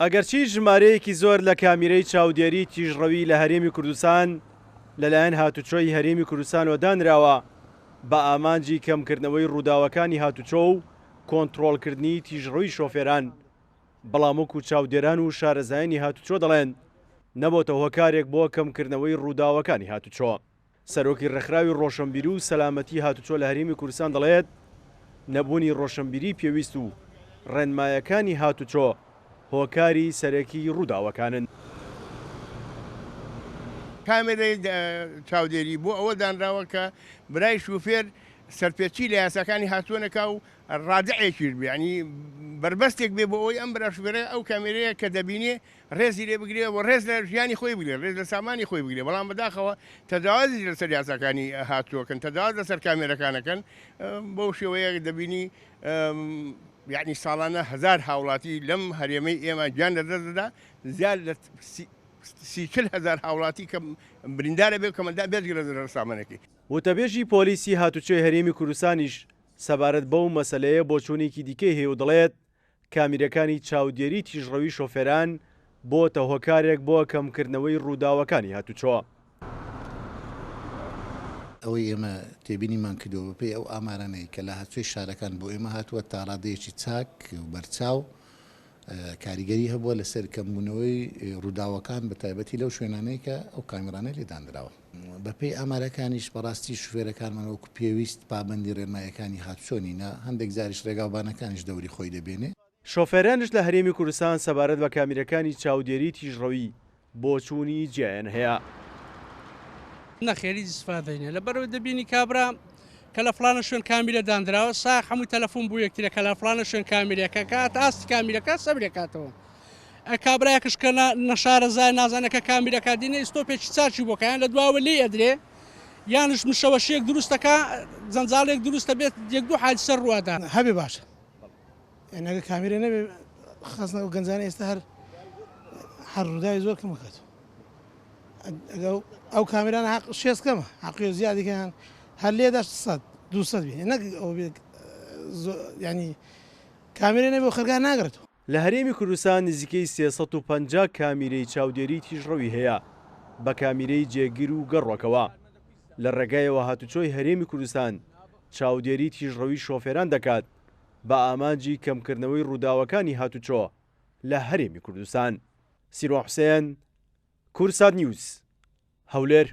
ئەگەرچی ژمارەیەکی زۆر لە کامیرەی چاودێری تیژڕەوی لە هەرێمی کوردستان لەلایەن هاتوچۆی هەرێمی کوردستانەوە دانراوە بە ئامانجی کەمکردنەوەی ڕووداوەکانی هاتوچۆ و کۆنتڕۆڵکردنی تیژڕەوی شۆفێران، بەڵام وەکو چاودێران و شارەزایانی هاتوچۆ دەڵێن نەبۆتە هۆکارێک بۆ کەمکردنەوەی ڕووداوەکانی هاتوچۆ. سەرۆکی ڕێکخراوی ڕۆشنبیری و سەلامەتی هاتوچۆ لە هەرێمی کوردستان دەڵێت نەبوونی ڕۆشنبیری پێویست و ڕێنمایەکانی هاتوچۆ هۆکاری سەرەکی ڕووداوەکانن. کامێرەی چاودێری بۆ ئەوە دانراوە کە برای شوفێر سەرپێچی لە یاساکانی هاتووەنەکا و ڕادعێکی بێ، ینی بربەستێک بێ بۆ ئەوی ئەم بەراشبێرە ئەو کامێرەیە کە دەبینێ ڕێزی لێ بگرێ و ڕێز لە ژیانی خۆی بگرێ، ڕێز لە سامانی خۆی بگرێ، بەڵام بەداخەوە تەجاوازی لەسەر یاساکانی هاتووەکەن، تەجاواز لەسەر کامێرەکانەکەن. بەو شێوەیە دەبینی یعنی ساڵانە هزار هاوڵاتی لەم هەرێمەی ئێمە گیان لەدەستدەدا، زیاد لە 30,000 هاوڵاتی کە بریندارە بێ کەمەدا بێتگرە لە سامانەکەی. وتەبێژی پۆلیسی هاتوچۆی هەرێمی کوردستانیش سەبارەت بەو مەسەلەیە بۆ چوونێکی دیکەی هەیە و دەڵێت کامیرەکانی چاودێری تیژڕەوی شۆفێران بۆتە هۆکارێک بۆ کەمکردنەوەی ڕووداوەکانی هاتوچۆ. ئەوەی ئێمە تێبینیمان کردەوە بەپێی ئەو ئامارانەی کە لە هاتووی شارەکان بۆ ئێمە هاتووە تا ڕادەیەکی چاک و بەرچاو کاریگەری هەبووە لەسەر کەمبوونەوەی ڕووداوەکان بە تایبەتی لەو شوێنانەی کە ئەو کامێرانە لێدانراوە. بەپێی ئامارەکانیش بەڕاستی شوفێرەکانمانەوەکو پێویست پابەندی ڕێنمایەکانی هاتوچۆ نینە، هەندێک جاریش ڕێگاوبانەکانیش دەوری خۆی دەبێنێ. شۆفێرانش لە هەرێمی کوردستان سەبارەت بە کامیرەکانی چاودێری تیژڕەوی بۆ چوونی جیایان هەیە. نەخێری زیسفادەینە لەبەرەوە دەبینی کابرا کە لە فلانە شوێن کامیرە دانراوە سا هەمووی تەلەفۆن بوو یەکترە کە لە فلانە شوێن کامیرەکە کات ئاستی کامیرەکە سەبرێکاتەوە. کابراایەکەش کە نەشارەزای نازانەکە کامیرەکە دینە ئیسۆپێکی چاچی بۆکەیان لە دواوە لێ ئەدرێ یانش مشەوەشەیەک دروستەکە جەنجاڵێک دروستە بێت یەک دوو حادسە ڕوادان هەبێ باشە ئەگە کامیرە نەبێ خستنەوە گەنجانە ئێستا هەر ڕووداوی زۆر کەمەکات. ئەو کامیران شێستکەمە حەقی زیادیکەیان هەر لێدا 200 بێ نەک ئەو ینی کامیرە نەبێ خەرگار ناگرێتەوە. لە هەرێمی کوردستان نزیکەی 350 کامیرەی چاودێری تیژڕەوی هەیە بە کامیرەی جێگیر و گەڕۆکەوە. لە ڕێگایەوە هاتوچۆی هەرێمی کوردستان چاودێری تیژڕەوی شۆفێران دەکات بە ئامانجی کەمکردنەوەی ڕووداوەکانی هاتوچۆ لە هەرێمی کوردستان. سیرۆ حوسێن، کورسات نیوز، هەولێر.